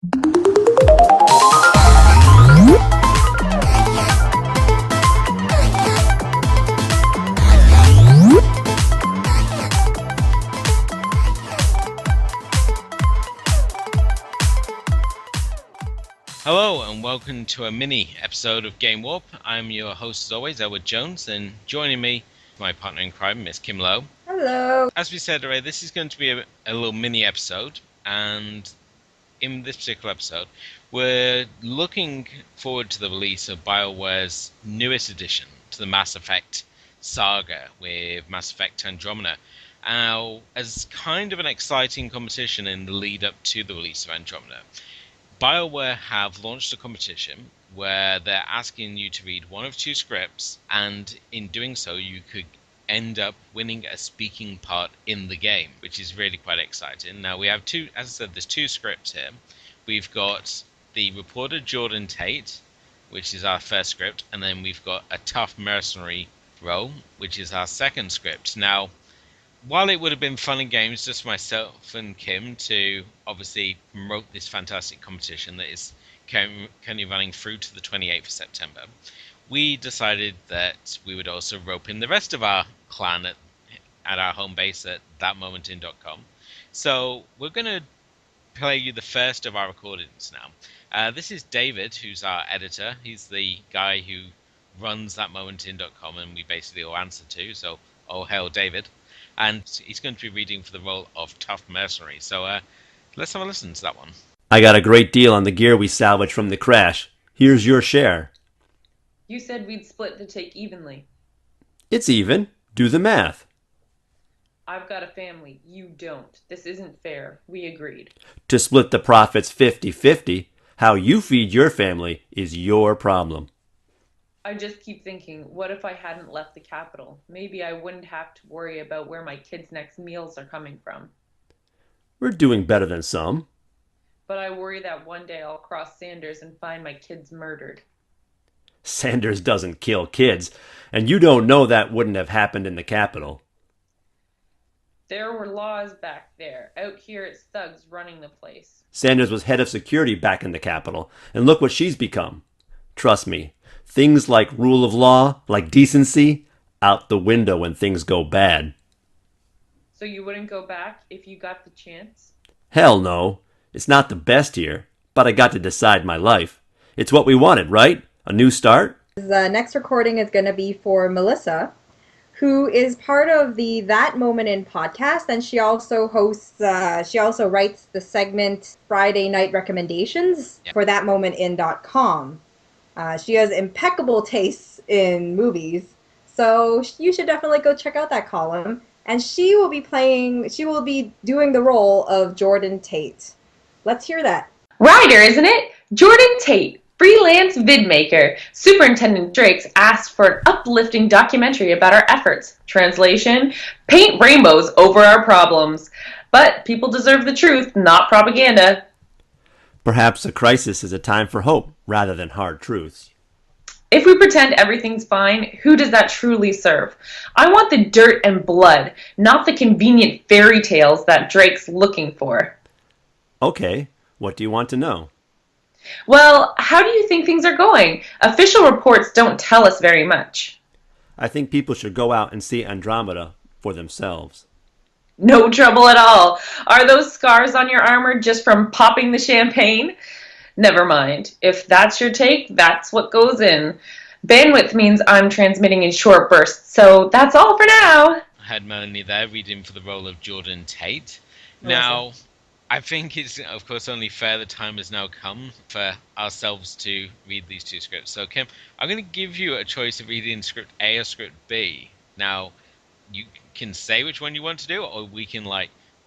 Hello and welcome to a mini episode of Game Warp. I'm your host as always, Edward Jones, and joining me, my partner in crime, Miss Kim Lowe. Hello. As we said already, this is going to be a little mini episode, and in this particular episode, we're looking forward to the release of Bioware's newest addition to the Mass Effect saga with Mass Effect Andromeda. Now, as kind of an exciting competition in the lead up to the release of Andromeda, Bioware have launched a competition where they're asking you to read one of two scripts, and in doing so you could end up winning a speaking part in the game, which is really quite exciting. Now we have two, as I said, there's two scripts here. We've got the reporter Jordan Tate, which is our first script, and then we've got a tough mercenary role, which is our second script. Now, while it would have been fun and games just myself and Kim to obviously promote this fantastic competition that is currently running through to the 28th of September, we decided that we would also rope in the rest of our clan at our home base at thatmomentin.com. So we're going to play you the first of our recordings now. This is David, who's our editor. He's the guy who runs thatmomentin.com and we basically all answer to. So, oh, hail David. And he's going to be reading for the role of Tough Mercenary. So let's have a listen to that one. I got a great deal on the gear we salvaged from the crash. Here's your share. You said we'd split the take evenly. It's even. Do the math. I've got a family. You don't. This isn't fair. We agreed. To split the profits 50-50, how you feed your family is your problem. I just keep thinking, what if I hadn't left the capital? Maybe I wouldn't have to worry about where my kids' next meals are coming from. We're doing better than some. But I worry that one day I'll cross Sanders and find my kids murdered. Sanders doesn't kill kids, and you don't know that wouldn't have happened in the capital. There were laws back there. Out here it's thugs running the place. Sanders was head of security back in the capital, and look what she's become. Trust me, things like rule of law, like decency, out the window when things go bad. So you wouldn't go back if you got the chance? Hell no. It's not the best here, but I got to decide my life. It's what we wanted, right? A new start? The next recording is going to be for Melissa, who is part of the That Moment In podcast, and she also writes the segment Friday Night Recommendations for thatmomentin.com. She has impeccable tastes in movies, so you should definitely go check out that column. And she will be doing the role of Jordan Tate. Let's hear that. Ryder, isn't it? Jordan Tate, freelance vidmaker. Superintendent Drakes asked for an uplifting documentary about our efforts. Translation, paint rainbows over our problems. But people deserve the truth, not propaganda. Perhaps a crisis is a time for hope rather than hard truths. If we pretend everything's fine, who does that truly serve? I want the dirt and blood, not the convenient fairy tales that Drake's looking for. Okay, what do you want to know? Well, how do you think things are going? Official reports don't tell us very much. I think people should go out and see Andromeda for themselves. No trouble at all. Are those scars on your armor just from popping the champagne? Never mind. If that's your take, that's what goes in. Bandwidth means I'm transmitting in short bursts, so that's all for now. I had Melanie there reading for the role of Jordan Tate. Now, I think it's, of course, only fair the time has now come for ourselves to read these two scripts. So, Kim, I'm going to give you a choice of reading script A or script B. Now, you can say which one you want to do, or we can,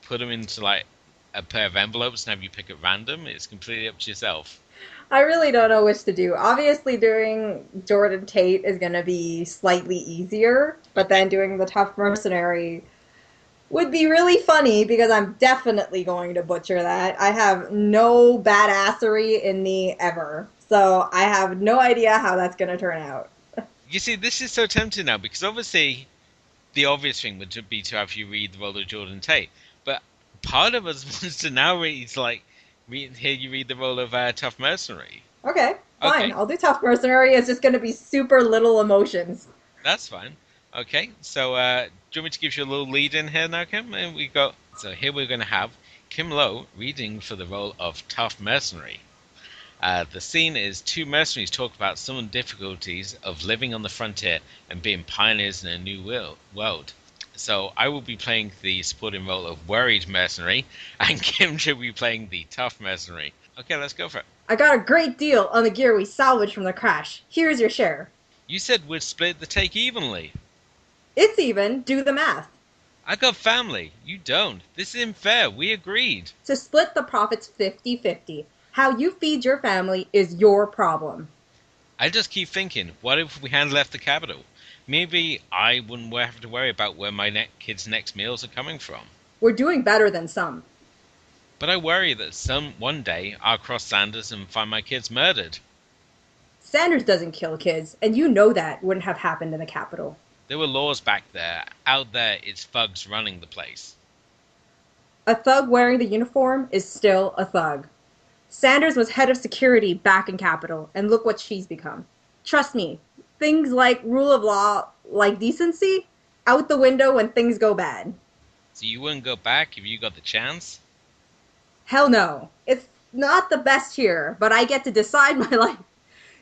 put them into, a pair of envelopes and have you pick at random. It's completely up to yourself. I really don't know which to do. Obviously, doing Jordan Tate is going to be slightly easier, but then doing the Tough Mercenary would be really funny because I'm definitely going to butcher that. I have no badassery in me ever, so I have no idea how that's going to turn out. You see, this is so tempting now because obviously the obvious thing would be to have you read the role of Jordan Tate, but part of us wants to now read Here you read the role of Tough Mercenary. Okay, fine. Okay, I'll do Tough Mercenary. It's just going to be super little emotions. that's fine. Okay, so do you want me to give you a little lead in here now, Kim? And so here we're going to have Kim Lowe reading for the role of Tough Mercenary. The scene is two mercenaries talk about some of the difficulties of living on the frontier and being pioneers in a new world. So I will be playing the supporting role of worried mercenary, and Kim should be playing the tough mercenary. Okay, let's go for it. I got a great deal on the gear we salvaged from the crash. Here's your share. You said we'd split the take evenly. It's even. Do the math. I got family. You don't. This isn't fair. We agreed. To split the profits 50-50. How you feed your family is your problem. I just keep thinking, what if we hadn't left the capital? Maybe I wouldn't have to worry about where my kids' next meals are coming from. We're doing better than some. But I worry that one day I'll cross Sanders and find my kids murdered. Sanders doesn't kill kids, and you know that wouldn't have happened in the capital. There were laws back there. Out there, it's thugs running the place. A thug wearing the uniform is still a thug. Sanders was head of security back in Capitol, and look what she's become. Trust me, things like rule of law, like decency, out the window when things go bad. So you wouldn't go back if you got the chance? Hell no. It's not the best here, but I get to decide my life.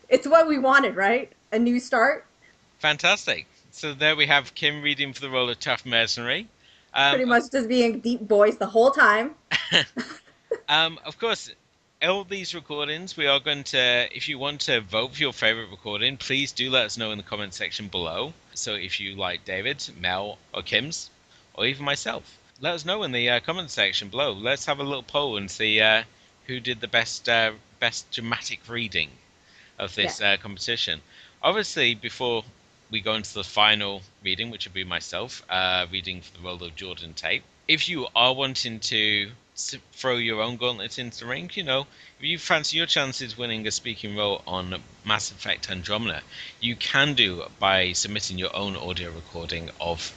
It's what we wanted, right? A new start? Fantastic. So there we have Kim reading for the role of Tough Mercenary. Pretty much just being deep voice the whole time. Of course, all these recordings, we are going to, if you want to vote for your favorite recording, please do let us know in the comment section below. So if you like David, Mel, or Kim's, or even myself, let us know in the comment section below. Let's have a little poll and see who did the best dramatic reading of this competition. Obviously, before we go into the final reading, which will be myself reading for the role of Jordan Tate, if you are wanting to throw your own gauntlet into the ring, if you fancy your chances winning a speaking role on Mass Effect Andromeda, you can do by submitting your own audio recording of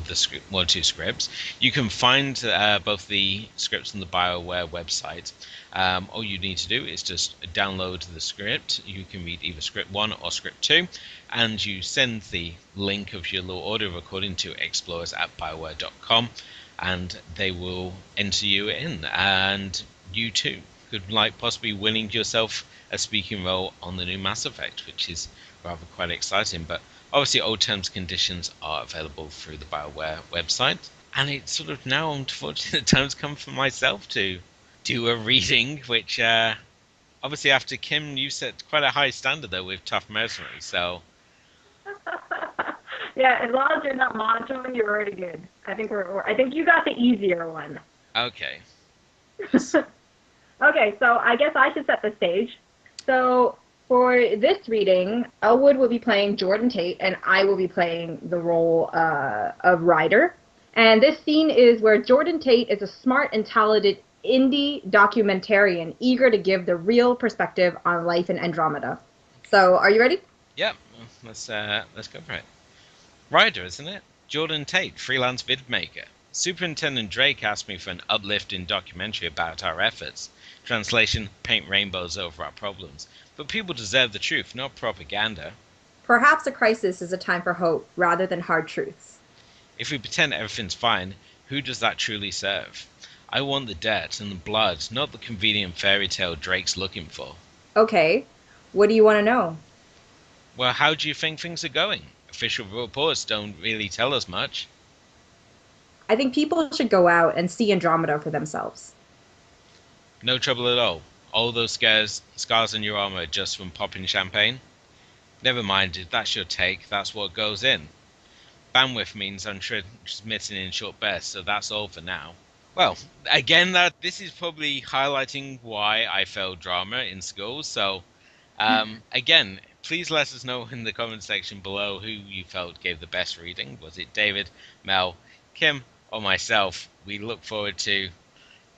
the script, 1 or 2 scripts. You can find both the scripts on the Bioware website. All you need to do is just download the script. You can read either script 1 or script 2, and you send the link of your little audio recording to explorers@bioware.com, and they will enter you in, and you too could possibly winning yourself a speaking role on the new Mass Effect, which is rather quite exciting. But obviously all terms and conditions are available through the Bioware website, and it's sort of now, unfortunately, the time's come for myself to do a reading, which obviously after Kim, you set quite a high standard though with Tough Mercenary, so yeah, as long as you're not monitoring, you're already good. I think I think you got the easier one. okay. Okay, so I guess I should set the stage. So for this reading, Elwood will be playing Jordan Tate, and I will be playing the role of Ryder. And this scene is where Jordan Tate is a smart and talented indie documentarian eager to give the real perspective on life in Andromeda. So, are you ready? Yep, let's go for it. Ryder, isn't it? Jordan Tate, freelance vid maker. Superintendent Drake asked me for an uplifting documentary about our efforts. Translation, paint rainbows over our problems. But people deserve the truth, not propaganda. Perhaps a crisis is a time for hope rather than hard truths. If we pretend everything's fine, who does that truly serve? I want the dirt and the blood, not the convenient fairy tale Drake's looking for. Okay, what do you want to know? Well, how do you think things are going? Official reports don't really tell us much. I think people should go out and see Andromeda for themselves. No trouble at all. All those scars on your armor just from popping champagne? Never mind, if that's your take, that's what goes in. Bandwidth means I'm transmitting in short bursts, so that's all for now. Well, again, this is probably highlighting why I failed drama in school, so again, please let us know in the comment section below who you felt gave the best reading. Was it David, Mel, Kim, or myself? We look forward to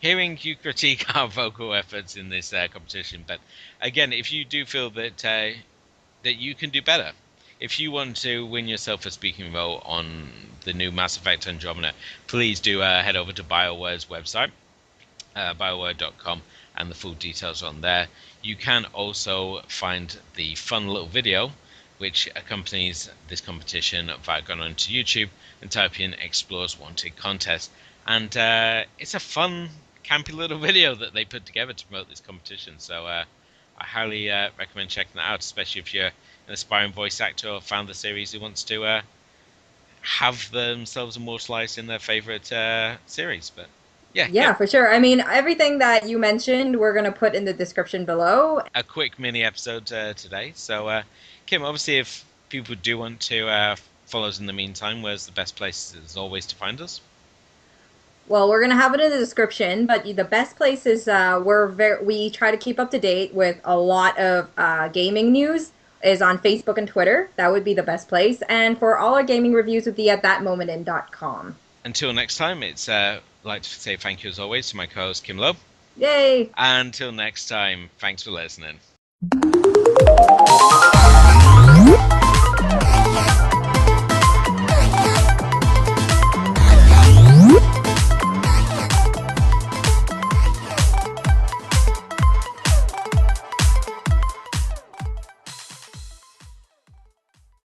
hearing you critique our vocal efforts in this competition. But again, if you do feel that that you can do better, if you want to win yourself a speaking role on the new Mass Effect Andromeda, please do head over to Bioware's website, bioware.com, and the full details are on there. You can also find the fun little video which accompanies this competition via going onto YouTube and type in Explorers Wanted Contest. And it's a fun, campy little video that they put together to promote this competition. So I highly recommend checking that out, especially if you're an aspiring voice actor or found the series who wants to have themselves immortalized in their favorite series. But yeah, for sure. I mean, everything that you mentioned, we're going to put in the description below. A quick mini episode today. So, Kim, obviously, if people do want to follow us in the meantime, where's the best place as always to find us? Well, we're going to have it in the description, but the best place is we try to keep up to date with a lot of gaming news is on Facebook and Twitter. That would be the best place. And for all our gaming reviews would be at thatmomentin.com. Until next time, it's like to say thank you as always to my co-host Kim Loeb. Yay! Until next time, thanks for listening.